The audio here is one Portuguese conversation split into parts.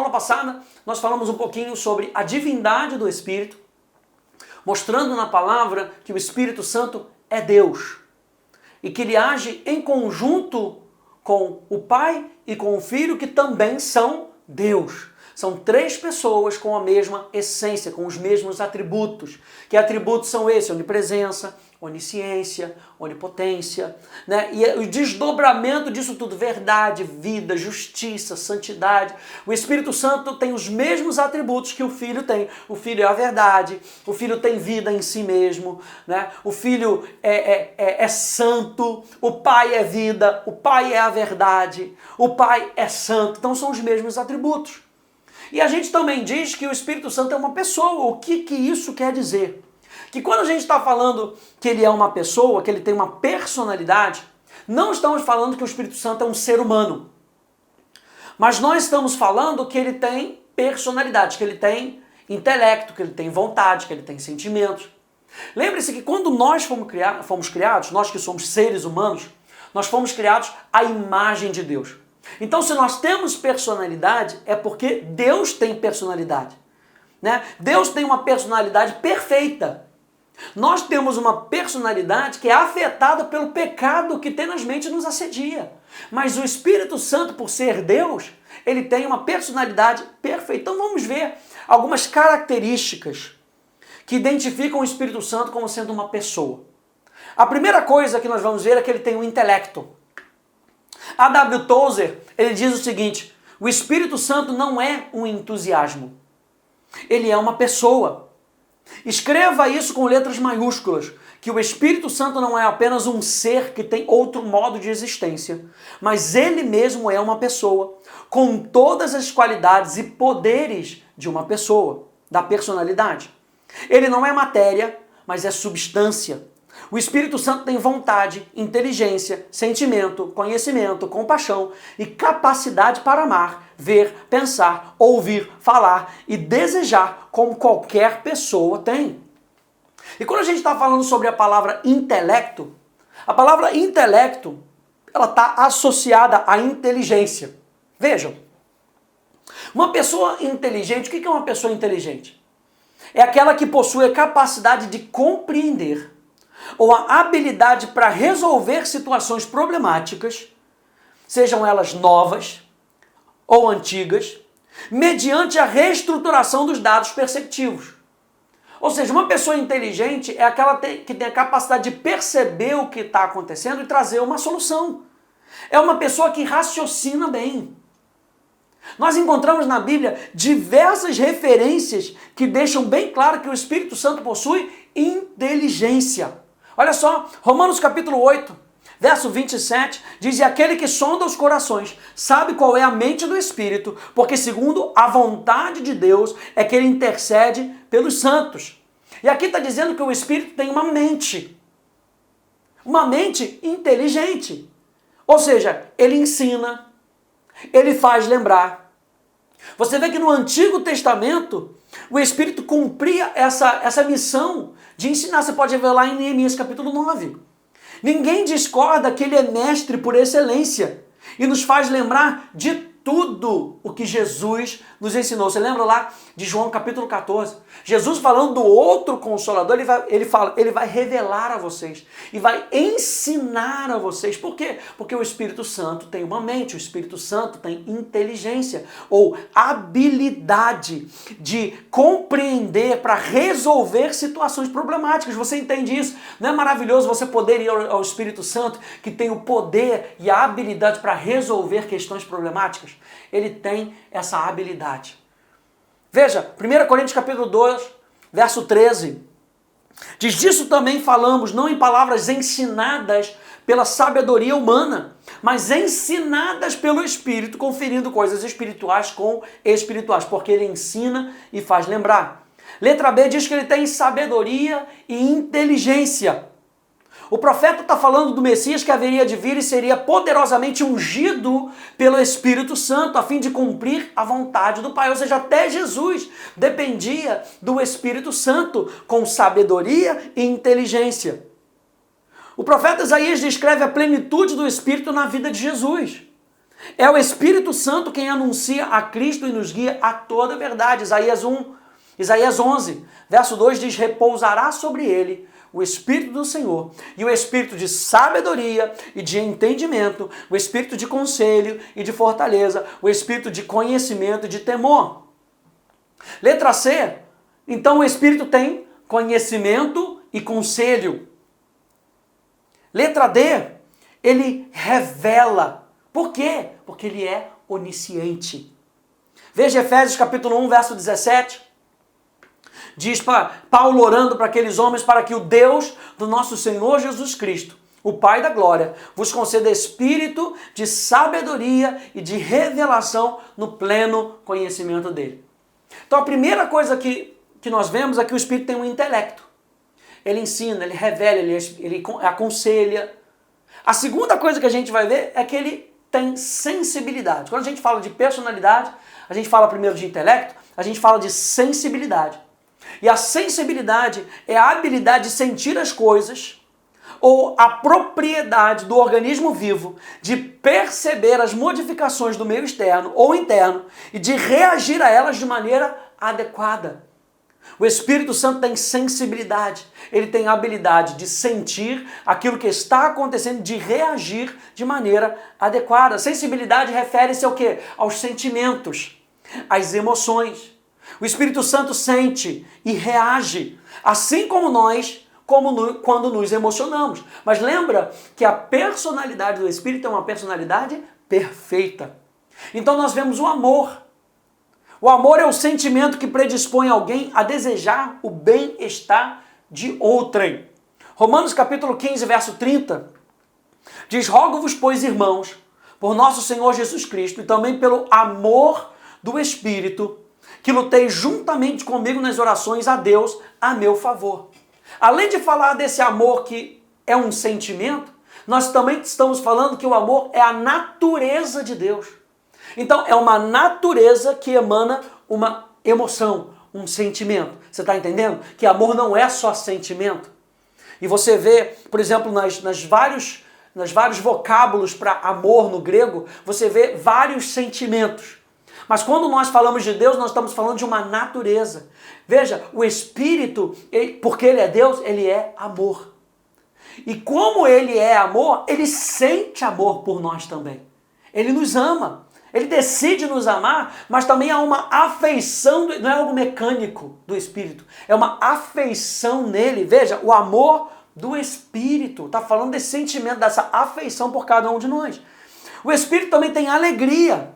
aula passada, nós falamos um pouquinho sobre a divindade do Espírito, mostrando na palavra que o Espírito Santo é Deus e que ele age em conjunto com o Pai e com o Filho, que também são Deus. São três pessoas com a mesma essência, com os mesmos atributos. Que atributos são esses? Onipresença, onisciência, onipotência, né? E o desdobramento disso tudo, verdade, vida, justiça, santidade. O Espírito Santo tem os mesmos atributos que o Filho tem. O Filho é a verdade, o Filho tem vida em si mesmo, né? O Filho é santo, o Pai é vida, o Pai é a verdade, o Pai é santo. Então são os mesmos atributos. E a gente também diz que o Espírito Santo é uma pessoa. O que isso quer dizer? Que quando a gente está falando que ele é uma pessoa, que ele tem uma personalidade, não estamos falando que o Espírito Santo é um ser humano. Mas nós estamos falando que ele tem personalidade, que ele tem intelecto, que ele tem vontade, que ele tem sentimentos. Lembre-se que quando nós fomos criados, nós que somos seres humanos, nós fomos criados à imagem de Deus. Então, se nós temos personalidade, é porque Deus tem personalidade, né? Deus tem uma personalidade perfeita. Nós temos uma personalidade que é afetada pelo pecado que tenazmente nos assedia. Mas o Espírito Santo, por ser Deus, ele tem uma personalidade perfeita. Então vamos ver algumas características que identificam o Espírito Santo como sendo uma pessoa. A primeira coisa que nós vamos ver é que ele tem um intelecto. A.W. Tozer, ele diz o seguinte: o Espírito Santo não é um entusiasmo, ele é uma pessoa. Escreva isso com letras maiúsculas, que o Espírito Santo não é apenas um ser que tem outro modo de existência, mas ele mesmo é uma pessoa, com todas as qualidades e poderes de uma pessoa, da personalidade. Ele não é matéria, mas é substância. O Espírito Santo tem vontade, inteligência, sentimento, conhecimento, compaixão e capacidade para amar, ver, pensar, ouvir, falar e desejar como qualquer pessoa tem. E quando a gente está falando sobre a palavra intelecto, ela está associada à inteligência. Vejam, uma pessoa inteligente, o que é uma pessoa inteligente? É aquela que possui a capacidade de compreender ou a habilidade para resolver situações problemáticas, sejam elas novas ou antigas, mediante a reestruturação dos dados perceptivos. Ou seja, uma pessoa inteligente é aquela que tem a capacidade de perceber o que está acontecendo e trazer uma solução. É uma pessoa que raciocina bem. Nós encontramos na Bíblia diversas referências que deixam bem claro que o Espírito Santo possui inteligência. Olha só, Romanos capítulo 8, verso 27, diz: e aquele que sonda os corações sabe qual é a mente do Espírito, porque segundo a vontade de Deus é que ele intercede pelos santos. E aqui está dizendo que o Espírito tem uma mente inteligente. Ou seja, ele ensina, ele faz lembrar. Você vê que no Antigo Testamento o Espírito cumpria essa missão de ensinar. Você pode ver lá em Neemias capítulo 9. Ninguém discorda que ele é mestre por excelência e nos faz lembrar de tudo o que Jesus nos ensinou. Você lembra lá de João capítulo 14? Jesus falando do outro Consolador, ele vai revelar a vocês e vai ensinar a vocês. Por quê? Porque o Espírito Santo tem uma mente, o Espírito Santo tem inteligência ou habilidade de compreender para resolver situações problemáticas. Você entende isso? Não é maravilhoso você poder ir ao Espírito Santo, que tem o poder e a habilidade para resolver questões problemáticas? Ele tem essa habilidade. Veja, 1 Coríntios capítulo 2, verso 13. Diz: disso também falamos, não em palavras ensinadas pela sabedoria humana, mas ensinadas pelo Espírito, conferindo coisas espirituais com espirituais, porque ele ensina e faz lembrar. Letra B diz que ele tem sabedoria e inteligência. O profeta está falando do Messias que haveria de vir e seria poderosamente ungido pelo Espírito Santo a fim de cumprir a vontade do Pai. Ou seja, até Jesus dependia do Espírito Santo com sabedoria e inteligência. O profeta Isaías descreve a plenitude do Espírito na vida de Jesus. É o Espírito Santo quem anuncia a Cristo e nos guia a toda a verdade. Isaías 11, verso 2 diz: repousará sobre ele o Espírito do Senhor, e o Espírito de sabedoria e de entendimento, o Espírito de conselho e de fortaleza, o Espírito de conhecimento e de temor. Letra C, então o Espírito tem conhecimento e conselho. Letra D, ele revela. Por quê? Porque ele é onisciente. Veja Efésios capítulo 1, verso 17. Diz Paulo orando para aqueles homens para que o Deus do nosso Senhor Jesus Cristo, o Pai da glória, vos conceda espírito de sabedoria e de revelação no pleno conhecimento dele. Então a primeira coisa que nós vemos é que o Espírito tem um intelecto. Ele ensina, ele revela, ele aconselha. A segunda coisa que a gente vai ver é que ele tem sensibilidade. Quando a gente fala de personalidade, a gente fala primeiro de intelecto, a gente fala de sensibilidade. E a sensibilidade é a habilidade de sentir as coisas ou a propriedade do organismo vivo de perceber as modificações do meio externo ou interno e de reagir a elas de maneira adequada. O Espírito Santo tem sensibilidade, ele tem a habilidade de sentir aquilo que está acontecendo, de reagir de maneira adequada. Sensibilidade refere-se ao quê? Aos sentimentos, às emoções. O Espírito Santo sente e reage, assim como nós, quando nos emocionamos. Mas lembra que a personalidade do Espírito é uma personalidade perfeita. Então nós vemos o amor. O amor é o sentimento que predispõe alguém a desejar o bem-estar de outrem. Romanos capítulo 15, verso 30, diz: rogo-vos, pois, irmãos, por nosso Senhor Jesus Cristo e também pelo amor do Espírito, que luteis juntamente comigo nas orações a Deus a meu favor. Além de falar desse amor que é um sentimento, nós também estamos falando que o amor é a natureza de Deus. Então, é uma natureza que emana uma emoção, um sentimento. Você está entendendo? Que amor não é só sentimento. E você vê, por exemplo, nas vários vocábulos para amor no grego, você vê vários sentimentos. Mas quando nós falamos de Deus, nós estamos falando de uma natureza. Veja, o Espírito, porque ele é Deus, ele é amor. E como ele é amor, ele sente amor por nós também. Ele nos ama. Ele decide nos amar, mas também há uma afeição, não é algo mecânico do Espírito, é uma afeição nele. Veja, o amor do Espírito, está falando desse sentimento, dessa afeição por cada um de nós. O Espírito também tem alegria.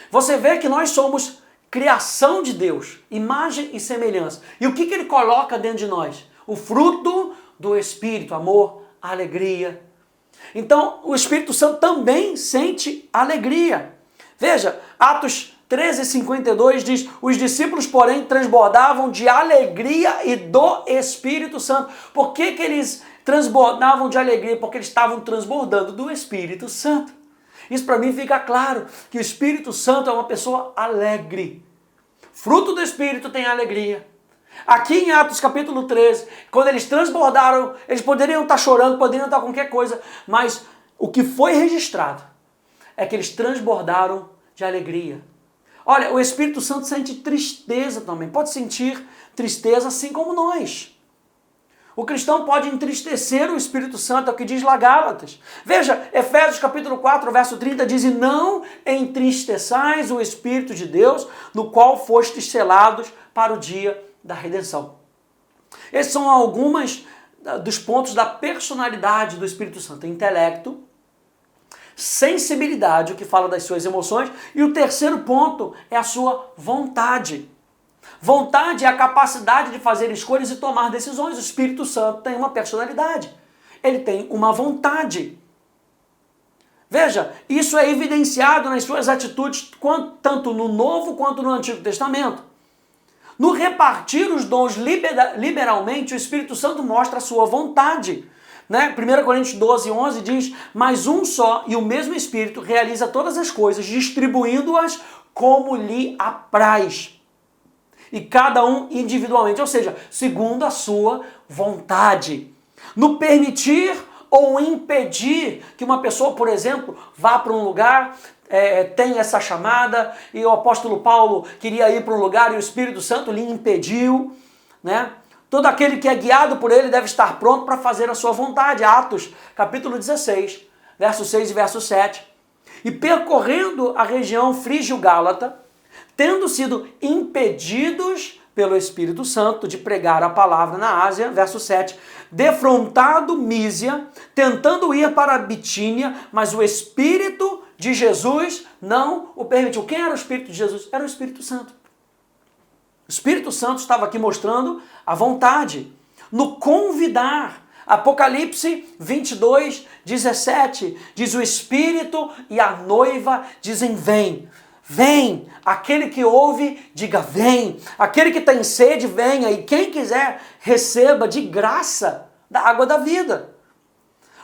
Você vê que nós somos criação de Deus, imagem e semelhança. E o que ele coloca dentro de nós? O fruto do Espírito, amor, alegria. Então, o Espírito Santo também sente alegria. Veja, Atos 13:52 diz: os discípulos, porém, transbordavam de alegria e do Espírito Santo. Por que eles transbordavam de alegria? Porque eles estavam transbordando do Espírito Santo. Isso para mim fica claro, que o Espírito Santo é uma pessoa alegre. Fruto do Espírito tem alegria. Aqui em Atos capítulo 13, quando eles transbordaram, eles poderiam estar chorando, poderiam estar com qualquer coisa, mas o que foi registrado é que eles transbordaram de alegria. Olha, o Espírito Santo sente tristeza também, pode sentir tristeza assim como nós. O cristão pode entristecer o Espírito Santo, é o que diz lá Gálatas. Veja, Efésios capítulo 4, verso 30 diz: e não entristeçais o Espírito de Deus, no qual fostes selados para o dia da redenção. Esses são alguns dos pontos da personalidade do Espírito Santo: intelecto, sensibilidade, o que fala das suas emoções, e o terceiro ponto é a sua vontade. Vontade é a capacidade de fazer escolhas e tomar decisões. O Espírito Santo tem uma personalidade, ele tem uma vontade. Veja, isso é evidenciado nas suas atitudes, tanto no Novo quanto no Antigo Testamento. No repartir os dons liberalmente, o Espírito Santo mostra a sua vontade. 1 Coríntios 12:11 diz: mas um só e o mesmo Espírito realiza todas as coisas, distribuindo-as como lhe apraz. E cada um individualmente, ou seja, segundo a sua vontade. No permitir ou impedir que uma pessoa, por exemplo, vá para um lugar, tem essa chamada, e o apóstolo Paulo queria ir para um lugar e o Espírito Santo lhe impediu, né? Todo aquele que é guiado por ele deve estar pronto para fazer a sua vontade. Atos, capítulo 16, verso 6 e verso 7. E percorrendo a região frígio-gálata, tendo sido impedidos pelo Espírito Santo de pregar a palavra na Ásia, verso 7, defrontado Mísia, tentando ir para a Bitínia, mas o Espírito de Jesus não o permitiu. Quem era o Espírito de Jesus? Era o Espírito Santo. O Espírito Santo estava aqui mostrando a vontade, no convidar. Apocalipse 22, 17, diz o Espírito e a noiva dizem vem. Vem, aquele que ouve, diga vem. Aquele que tem sede, venha. E quem quiser, receba de graça da água da vida.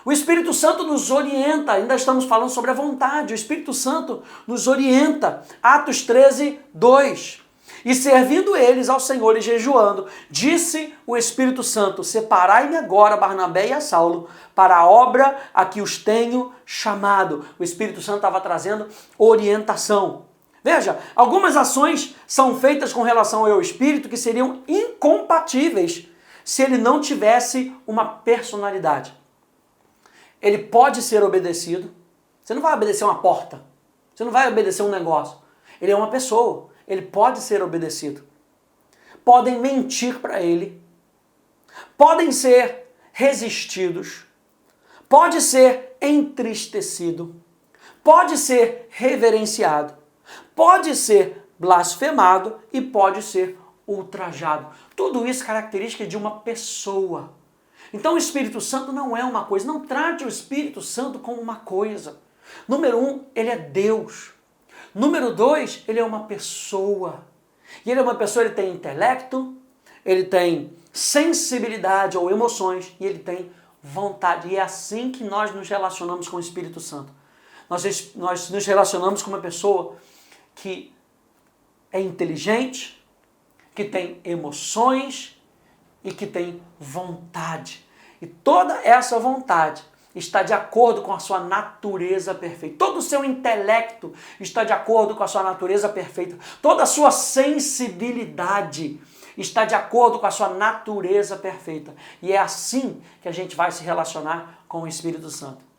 O Espírito Santo nos orienta, ainda estamos falando sobre a vontade. O Espírito Santo nos orienta. Atos 13, 2. E servindo eles ao Senhor e jejuando, disse o Espírito Santo, separai-me agora Barnabé e a Saulo para a obra a que os tenho chamado. O Espírito Santo estava trazendo orientação. Veja, algumas ações são feitas com relação ao Espírito que seriam incompatíveis se ele não tivesse uma personalidade. Ele pode ser obedecido. Você não vai obedecer uma porta. Você não vai obedecer um negócio. Ele é uma pessoa. Ele pode ser obedecido. Podem mentir para ele. Podem ser resistidos. Pode ser entristecido. Pode ser reverenciado. Pode ser blasfemado e pode ser ultrajado. Tudo isso é característica de uma pessoa. Então o Espírito Santo não é uma coisa. Não trate o Espírito Santo como uma coisa. Número 1, ele é Deus. Número 2, ele é uma pessoa. E ele é uma pessoa, ele tem intelecto, ele tem sensibilidade ou emoções e ele tem vontade. E é assim que nós nos relacionamos com o Espírito Santo. Nós nos relacionamos com uma pessoa que é inteligente, que tem emoções e que tem vontade. E toda essa vontade está de acordo com a sua natureza perfeita. Todo o seu intelecto está de acordo com a sua natureza perfeita. Toda a sua sensibilidade está de acordo com a sua natureza perfeita. E é assim que a gente vai se relacionar com o Espírito Santo.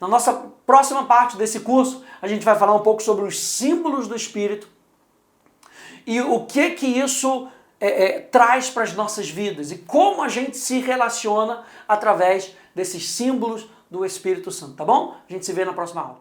Na nossa próxima parte desse curso, a gente vai falar um pouco sobre os símbolos do Espírito e o que isso traz para as nossas vidas e como a gente se relaciona através desses símbolos do Espírito Santo, tá bom? A gente se vê na próxima aula.